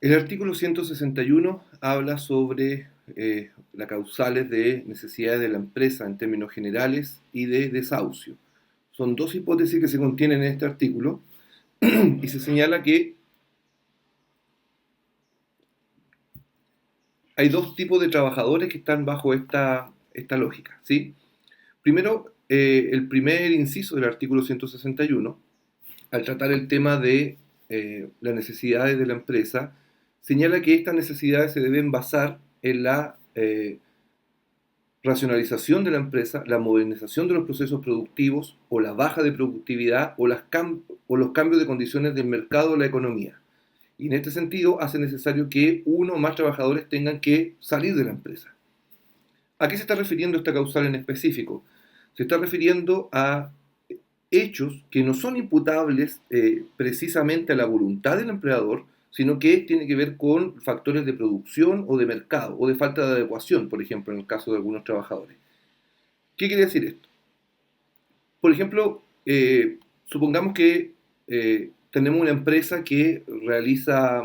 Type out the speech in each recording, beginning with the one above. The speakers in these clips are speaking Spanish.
El artículo 161 habla sobre las causales de necesidades de la empresa en términos generales y de desahucio. Son dos hipótesis que se contienen en este artículo y se señala que hay dos tipos de trabajadores que están bajo esta lógica, ¿sí? Primero, el primer inciso del artículo 161, al tratar el tema de las necesidades de la empresa, señala que estas necesidades se deben basar en la racionalización de la empresa, la modernización de los procesos productivos o la baja de productividad o los cambios de condiciones del mercado o la economía. Y en este sentido hace necesario que uno o más trabajadores tengan que salir de la empresa. ¿A qué se está refiriendo esta causal en específico? Se está refiriendo a hechos que no son imputables precisamente a la voluntad del empleador, sino que tiene que ver con factores de producción o de mercado o de falta de adecuación, por ejemplo, en el caso de algunos trabajadores. ¿Qué quiere decir esto? Por ejemplo, supongamos que tenemos una empresa que realiza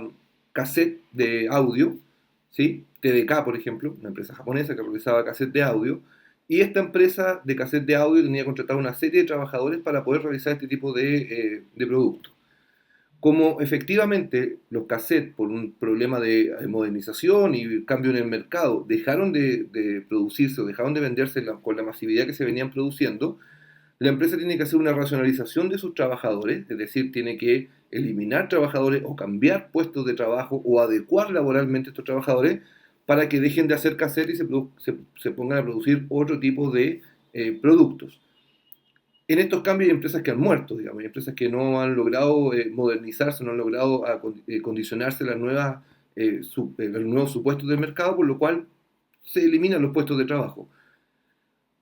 cassette de audio, ¿sí? TDK, por ejemplo, una empresa japonesa que realizaba cassette de audio, y esta empresa de cassette de audio tenía contratado una serie de trabajadores para poder realizar este tipo de productos. Como efectivamente los cassettes, por un problema de modernización y cambio en el mercado, dejaron de producirse o dejaron de venderse con la masividad que se venían produciendo, la empresa tiene que hacer una racionalización de sus trabajadores, es decir, tiene que eliminar trabajadores o cambiar puestos de trabajo o adecuar laboralmente a estos trabajadores para que dejen de hacer cassette y se pongan a producir otro tipo de productos. En estos cambios hay empresas que han muerto, digamos, hay empresas que no han logrado modernizarse, no han logrado condicionarse a las los nuevos supuestos del mercado, por lo cual se eliminan los puestos de trabajo.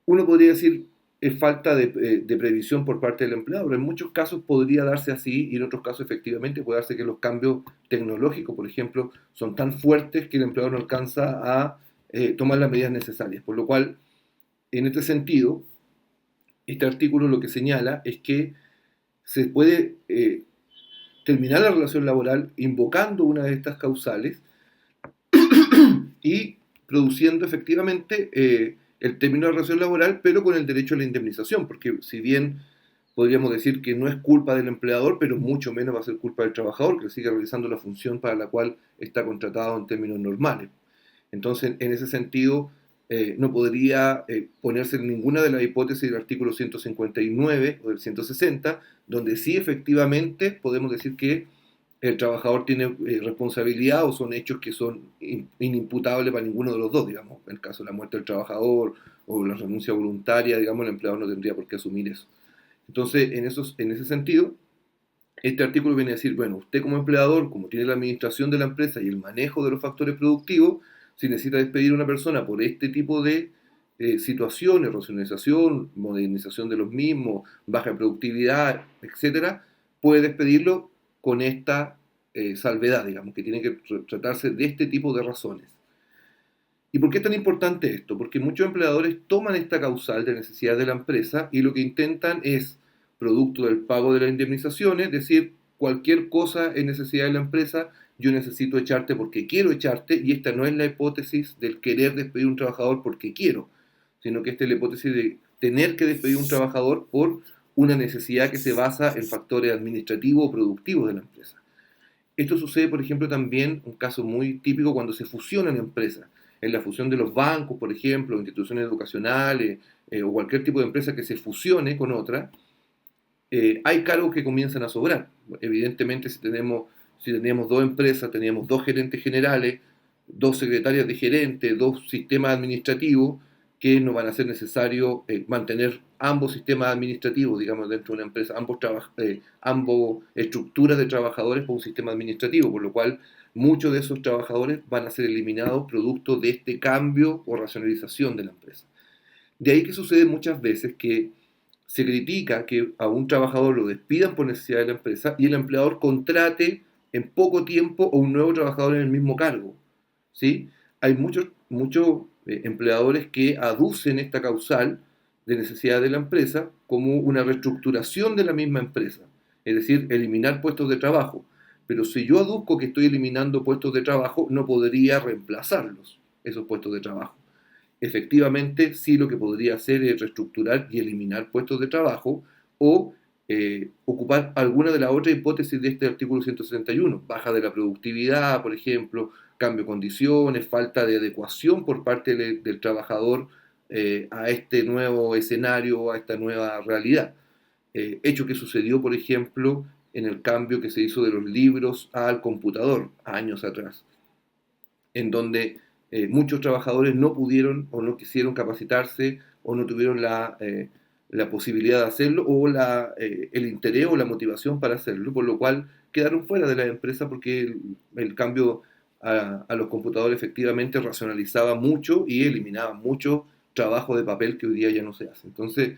Uno podría decir es falta de previsión por parte del empleador. En muchos casos podría darse así y en otros casos efectivamente puede darse que los cambios tecnológicos, por ejemplo, son tan fuertes que el empleador no alcanza a tomar las medidas necesarias. Por lo cual, en este sentido, este artículo lo que señala es que se puede terminar la relación laboral invocando una de estas causales y produciendo efectivamente el término de relación laboral, pero con el derecho a la indemnización, porque si bien podríamos decir que no es culpa del empleador, pero mucho menos va a ser culpa del trabajador, que sigue realizando la función para la cual está contratado en términos normales. Entonces, en ese sentido, no podría ponerse en ninguna de las hipótesis del artículo 159 o del 160, donde sí efectivamente podemos decir que el trabajador tiene responsabilidad o son hechos que son inimputables para ninguno de los dos, digamos. En el caso de la muerte del trabajador o la renuncia voluntaria, digamos, el empleador no tendría por qué asumir eso. Entonces, en ese sentido, este artículo viene a decir, bueno, usted como empleador, como tiene la administración de la empresa y el manejo de los factores productivos, si necesita despedir a una persona por este tipo de situaciones, racionalización, modernización de los mismos, baja productividad, etcétera, puede despedirlo con esta salvedad, digamos, que tiene que tratarse de este tipo de razones. ¿Y por qué es tan importante esto? Porque muchos empleadores toman esta causal de necesidad de la empresa y lo que intentan es, producto del pago de las indemnizaciones, decir cualquier cosa en necesidad de la empresa, yo necesito echarte porque quiero echarte, y esta no es la hipótesis del querer despedir a un trabajador porque quiero, sino que esta es la hipótesis de tener que despedir a un trabajador por una necesidad que se basa en factores administrativos o productivos de la empresa. Esto sucede, por ejemplo, también, un caso muy típico cuando se fusionan empresas. En la fusión de los bancos, por ejemplo, instituciones educacionales o cualquier tipo de empresa que se fusione con otra, hay cargos que comienzan a sobrar. Evidentemente, si teníamos dos empresas, teníamos dos gerentes generales, dos secretarias de gerente, dos sistemas administrativos, que no van a ser necesario mantener ambos sistemas administrativos, digamos, dentro de una empresa, ambos estructuras de trabajadores por un sistema administrativo, por lo cual muchos de esos trabajadores van a ser eliminados producto de este cambio o racionalización de la empresa. De ahí que sucede muchas veces que se critica que a un trabajador lo despidan por necesidad de la empresa y el empleador contrate en poco tiempo a un nuevo trabajador en el mismo cargo. ¿Sí? Hay muchos empleadores que aducen esta causal de necesidad de la empresa como una reestructuración de la misma empresa, es decir, eliminar puestos de trabajo. Pero si yo aduzco que estoy eliminando puestos de trabajo, no podría reemplazarlos, esos puestos de trabajo. Efectivamente, sí lo que podría hacer es reestructurar y eliminar puestos de trabajo o ocupar alguna de las otras hipótesis de este artículo 161, baja de la productividad, por ejemplo, cambio de condiciones, falta de adecuación por parte del trabajador a este nuevo escenario, a esta nueva realidad. Hecho que sucedió, por ejemplo, en el cambio que se hizo de los libros al computador años atrás, en donde muchos trabajadores no pudieron o no quisieron capacitarse o no tuvieron la posibilidad de hacerlo o el interés o la motivación para hacerlo, por lo cual quedaron fuera de la empresa porque el cambio a los computadores efectivamente racionalizaba mucho y eliminaba mucho trabajo de papel que hoy día ya no se hace. Entonces,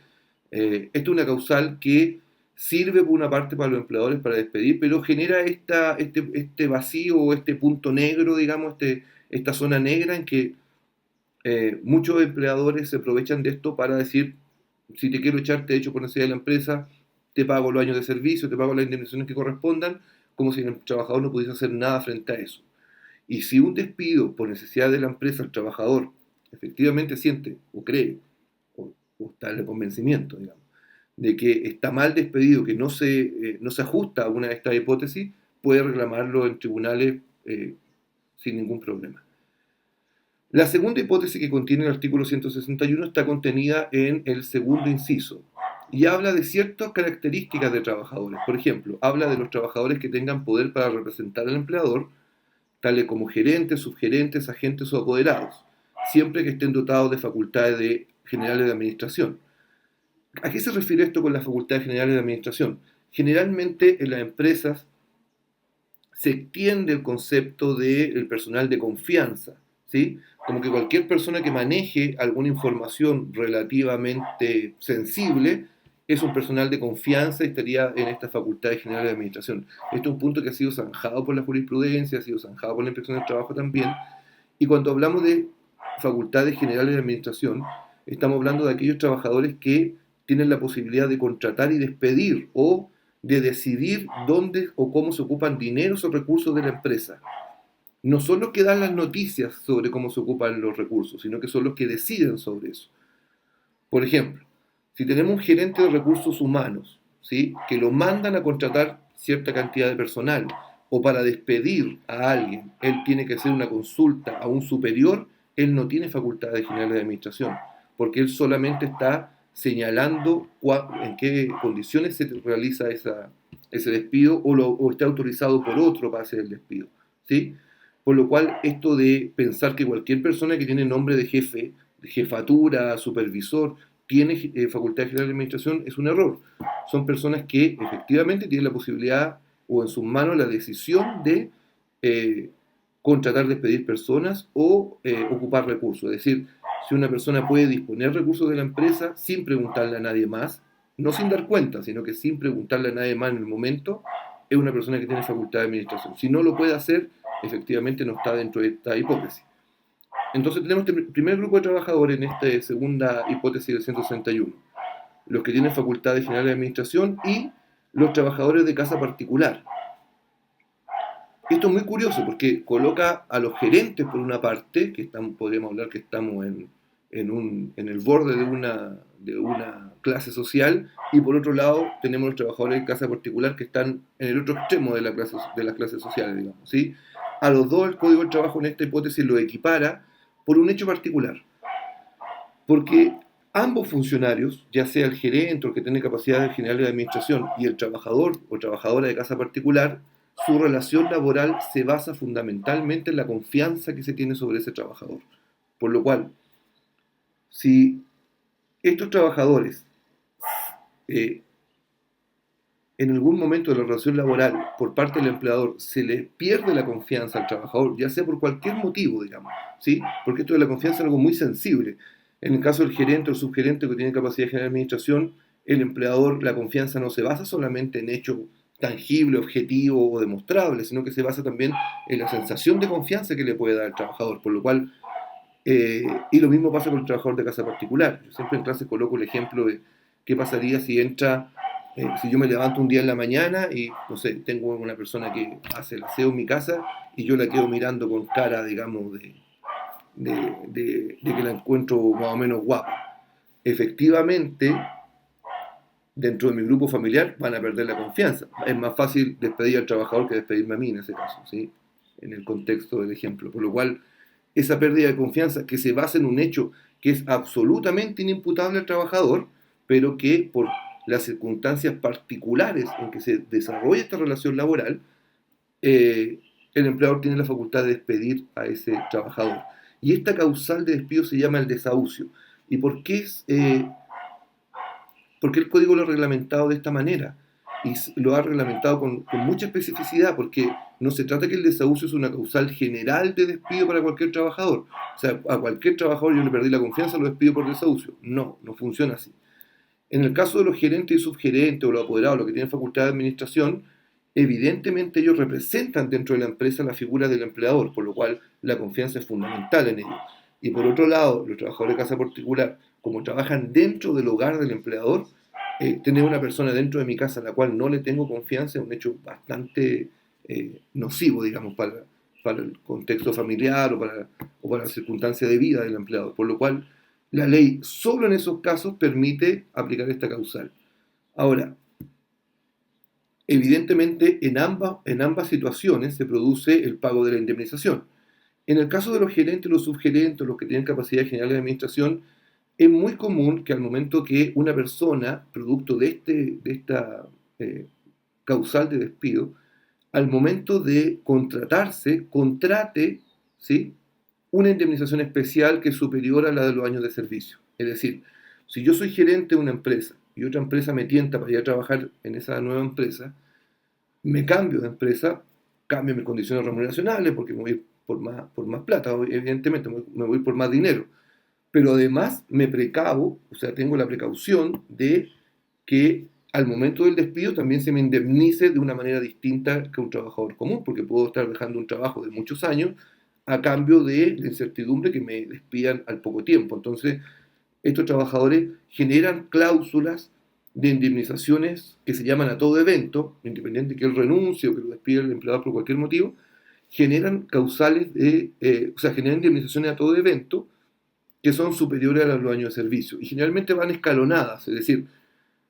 esto es una causal que sirve por una parte para los empleadores para despedir, pero genera este vacío o este punto negro, digamos, esta zona negra en que muchos empleadores se aprovechan de esto para decir, si te quiero echar, te echo por necesidad de la empresa, te pago los años de servicio, te pago las indemnizaciones que correspondan, como si el trabajador no pudiese hacer nada frente a eso. Y si un despido por necesidad de la empresa, el trabajador efectivamente siente o cree, o está en el convencimiento, digamos, de que está mal despedido, que no se ajusta a una de estas hipótesis, puede reclamarlo en tribunales sin ningún problema. La segunda hipótesis que contiene el artículo 161 está contenida en el segundo inciso y habla de ciertas características de trabajadores. Por ejemplo, habla de los trabajadores que tengan poder para representar al empleador, tales como gerentes, subgerentes, agentes o apoderados, siempre que estén dotados de facultades generales de administración. ¿A qué se refiere esto con las facultades generales de administración? Generalmente en las empresas se extiende el concepto del personal de confianza, ¿sí? Como que cualquier persona que maneje alguna información relativamente sensible es un personal de confianza y estaría en estas facultades generales de administración. Esto es un punto que ha sido zanjado por la jurisprudencia, ha sido zanjado por la Inspección del Trabajo también, y cuando hablamos de facultades generales de administración, estamos hablando de aquellos trabajadores que tienen la posibilidad de contratar y despedir o de decidir dónde o cómo se ocupan dineros o recursos de la empresa. No son los que dan las noticias sobre cómo se ocupan los recursos, sino que son los que deciden sobre eso. Por ejemplo, si tenemos un gerente de recursos humanos, ¿sí?, que lo mandan a contratar cierta cantidad de personal o para despedir a alguien, él tiene que hacer una consulta a un superior, él no tiene facultades generales de administración, porque él solamente está señalando en qué condiciones se realiza ese despido o está autorizado por otro para hacer el despido, ¿sí? Por lo cual, esto de pensar que cualquier persona que tiene nombre de jefe, de jefatura, supervisor, tiene facultad general de administración es un error. Son personas que efectivamente tienen la posibilidad o en sus manos la decisión de contratar, despedir personas o ocupar recursos. Es decir, si una persona puede disponer recursos de la empresa sin preguntarle a nadie más, no sin dar cuenta, sino que sin preguntarle a nadie más en el momento, es una persona que tiene facultad de administración. Si no lo puede hacer, efectivamente no está dentro de esta hipótesis. Entonces tenemos este primer grupo de trabajadores en esta segunda hipótesis del 161. Los que tienen facultades generales de administración y los trabajadores de casa particular. Esto es muy curioso porque coloca a los gerentes por una parte, que podríamos hablar que estamos en el borde de una clase social, y por otro lado tenemos los trabajadores de casa particular que están en el otro extremo de las clases sociales, digamos, ¿sí? A los dos el Código del Trabajo en esta hipótesis lo equipara por un hecho particular, porque ambos funcionarios, ya sea el gerente o el que tiene capacidades generales de administración y el trabajador o trabajadora de casa particular, su relación laboral se basa fundamentalmente en la confianza que se tiene sobre ese trabajador. Por lo cual, si estos trabajadores en algún momento de la relación laboral por parte del empleador se le pierde la confianza al trabajador, ya sea por cualquier motivo, digamos, ¿sí? Porque esto de la confianza es algo muy sensible. En el caso del gerente o subgerente que tiene capacidad de generar administración, el empleador, la confianza no se basa solamente en hechos tangibles, objetivos o demostrables, sino que se basa también en la sensación de confianza que le puede dar al trabajador, por lo cual, y lo mismo pasa con el trabajador de casa particular. Yo siempre en clase coloco el ejemplo de qué pasaría si entra Si yo me levanto un día en la mañana y, no sé, tengo una persona que hace el aseo en mi casa y yo la quedo mirando con cara, digamos, de que la encuentro más o menos guapa. Efectivamente, dentro de mi grupo familiar van a perder la confianza. Es más fácil despedir al trabajador que despedirme a mí en ese caso, ¿sí? En el contexto del ejemplo. Por lo cual, esa pérdida de confianza que se basa en un hecho que es absolutamente inimputable al trabajador, pero que por las circunstancias particulares en que se desarrolla esta relación laboral, eh, el empleador tiene la facultad de despedir a ese trabajador. Y esta causal de despido se llama el desahucio. ¿Y por qué porque el código lo ha reglamentado de esta manera? Y lo ha reglamentado con mucha especificidad, porque no se trata que el desahucio es una causal general de despido para cualquier trabajador. O sea, a cualquier trabajador yo le perdí la confianza, lo despido por desahucio. No, no funciona así. En el caso de los gerentes y subgerentes o los apoderados, los que tienen facultad de administración, evidentemente ellos representan dentro de la empresa la figura del empleador, por lo cual la confianza es fundamental en ellos. Y por otro lado, los trabajadores de casa particular, como trabajan dentro del hogar del empleador, tener una persona dentro de mi casa a la cual no le tengo confianza es un hecho bastante nocivo, digamos, para el contexto familiar o para la circunstancia de vida del empleador. Por lo cual, la ley solo en esos casos permite aplicar esta causal. Ahora, evidentemente en ambas situaciones se produce el pago de la indemnización. En el caso de los gerentes, los subgerentes, los que tienen capacidad general de administración, es muy común que al momento que una persona, producto de esta causal de despido, al momento de contratarse, contrate, ¿sí?, una indemnización especial que es superior a la de los años de servicio. Es decir, si yo soy gerente de una empresa y otra empresa me tienta para ir a trabajar en esa nueva empresa, me cambio de empresa, cambio mis condiciones remuneracionales porque me voy por más plata, evidentemente me voy por más dinero. Pero además me precavo, o sea, tengo la precaución de que al momento del despido también se me indemnice de una manera distinta que un trabajador común, porque puedo estar dejando un trabajo de muchos años a cambio de la incertidumbre que me despidan al poco tiempo. Entonces, estos trabajadores generan cláusulas de indemnizaciones que se llaman a todo evento, independiente que él renuncie o que lo despida el empleador por cualquier motivo, generan causales o sea, generan indemnizaciones a todo evento que son superiores a los años de servicio. Y generalmente van escalonadas, es decir,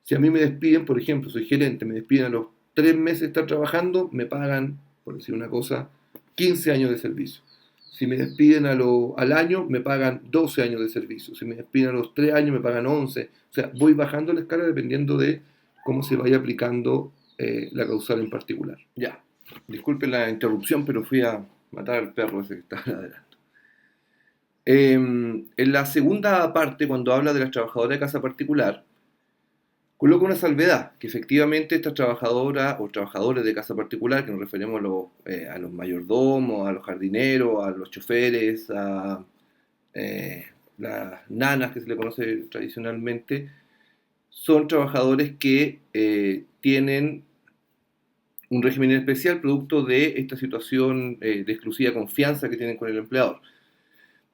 si a mí me despiden, por ejemplo, soy gerente, me despiden a los 3 meses de estar trabajando, me pagan, por decir una cosa, 15 años de servicio. Si me despiden al año, me pagan 12 años de servicio. Si me despiden a los 3 años, me pagan 11. O sea, voy bajando la escala dependiendo de cómo se vaya aplicando la causal en particular. Ya, disculpen la interrupción, pero fui a matar al perro ese que está ladrando. En la segunda parte, cuando habla de las trabajadoras de casa particular, coloca una salvedad, que efectivamente estas trabajadoras o trabajadores de casa particular, que nos referimos a los mayordomos, a los jardineros, a los choferes, a eh, las nanas que se le conoce tradicionalmente, son trabajadores que tienen un régimen especial producto de esta situación de exclusiva confianza que tienen con el empleador.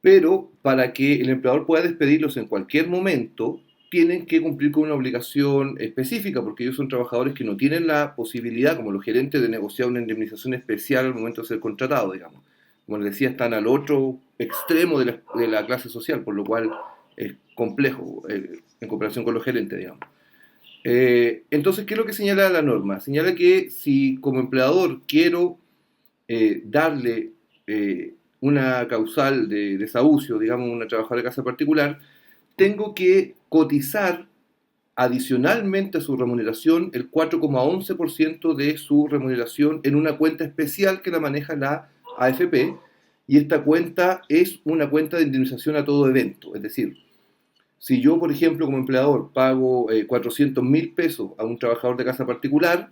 Pero para que el empleador pueda despedirlos en cualquier momento, tienen que cumplir con una obligación específica, porque ellos son trabajadores que no tienen la posibilidad, como los gerentes, de negociar una indemnización especial al momento de ser contratados, digamos. Como les decía, están al otro extremo de la clase social, por lo cual es complejo en comparación con los gerentes, digamos. Entonces, ¿qué es lo que señala la norma? Señala que si como empleador quiero darle una causal de desahucio, digamos, una trabajadora de casa particular, tengo que cotizar adicionalmente a su remuneración el 4,11% de su remuneración en una cuenta especial que la maneja la AFP, y esta cuenta es una cuenta de indemnización a todo evento. Es decir, si yo, por ejemplo, como empleador pago 400.000 pesos a un trabajador de casa particular,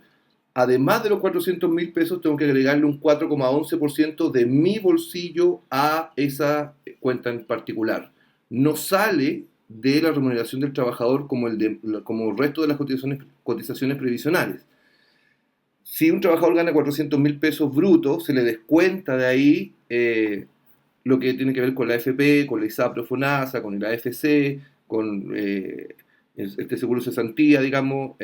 además de los 400.000 pesos, tengo que agregarle un 4,11% de mi bolsillo a esa cuenta en particular. No sale de la remuneración del trabajador como el resto de las cotizaciones previsionales. Si un trabajador gana 400.000 pesos brutos, se le descuenta de ahí lo que tiene que ver con la AFP, con la ISAPRE FONASA, con el AFC, con este seguro de cesantía, digamos,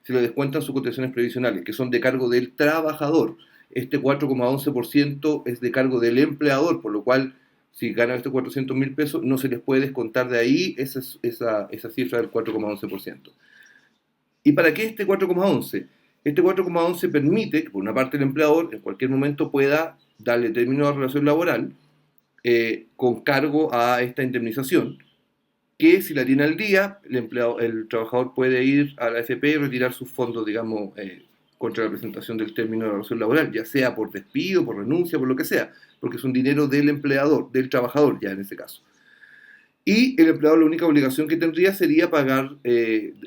se le descuentan sus cotizaciones previsionales, que son de cargo del trabajador. Este 4,11% es de cargo del empleador, por lo cual, si ganan estos 400.000 pesos, no se les puede descontar de ahí esa cifra del 4,11%. ¿Y para qué este 4,11? Este 4,11 permite que, por una parte, el empleador en cualquier momento pueda darle término a la relación laboral con cargo a esta indemnización, que si la tiene al día, el trabajador puede ir a la AFP y retirar sus fondos, digamos, contra la presentación del término de la relación laboral, ya sea por despido, por renuncia, por lo que sea, porque es un dinero del empleador, del trabajador ya en ese caso. Y el empleador la única obligación que tendría sería pagar,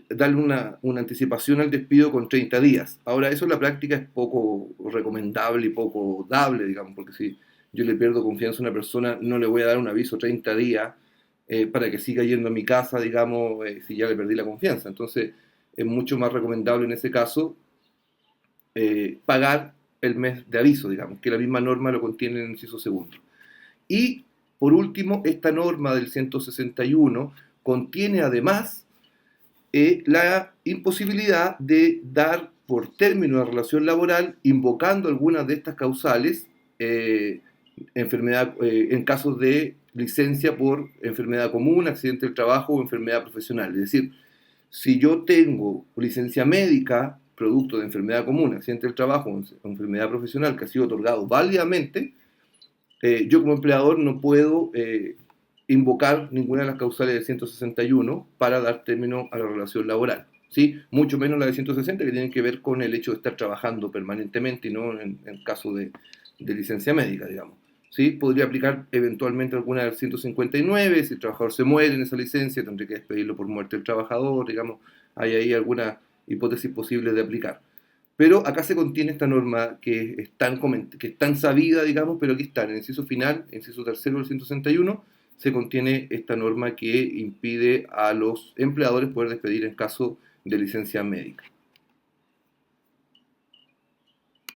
darle una anticipación al despido con 30 días. Ahora, eso en la práctica es poco recomendable y poco dable, digamos, porque si yo le pierdo confianza a una persona, no le voy a dar un aviso 30 días para que siga yendo a mi casa, digamos, si ya le perdí la confianza. Entonces, es mucho más recomendable en ese caso pagar el mes de aviso, digamos, que la misma norma lo contiene en el inciso segundo. Y, por último, esta norma del 161 contiene además la imposibilidad de dar por término la relación laboral invocando algunas de estas causales en casos de licencia por enfermedad común, accidente del trabajo o enfermedad profesional. Es decir, si yo tengo licencia médica, producto de enfermedad común, accidente del trabajo o enfermedad profesional que ha sido otorgado válidamente, yo como empleador no puedo invocar ninguna de las causales del 161 para dar término a la relación laboral, ¿sí? Mucho menos la de 160, que tienen que ver con el hecho de estar trabajando permanentemente y no en caso de licencia médica, digamos. ¿Sí? Podría aplicar eventualmente alguna del 159, si el trabajador se muere en esa licencia, tendría que despedirlo por muerte del trabajador, digamos, hay ahí alguna hipótesis posible de aplicar. Pero acá se contiene esta norma que es tan sabida, digamos, pero aquí está, en el inciso final, en el inciso tercero del 161, se contiene esta norma que impide a los empleadores poder despedir en caso de licencia médica.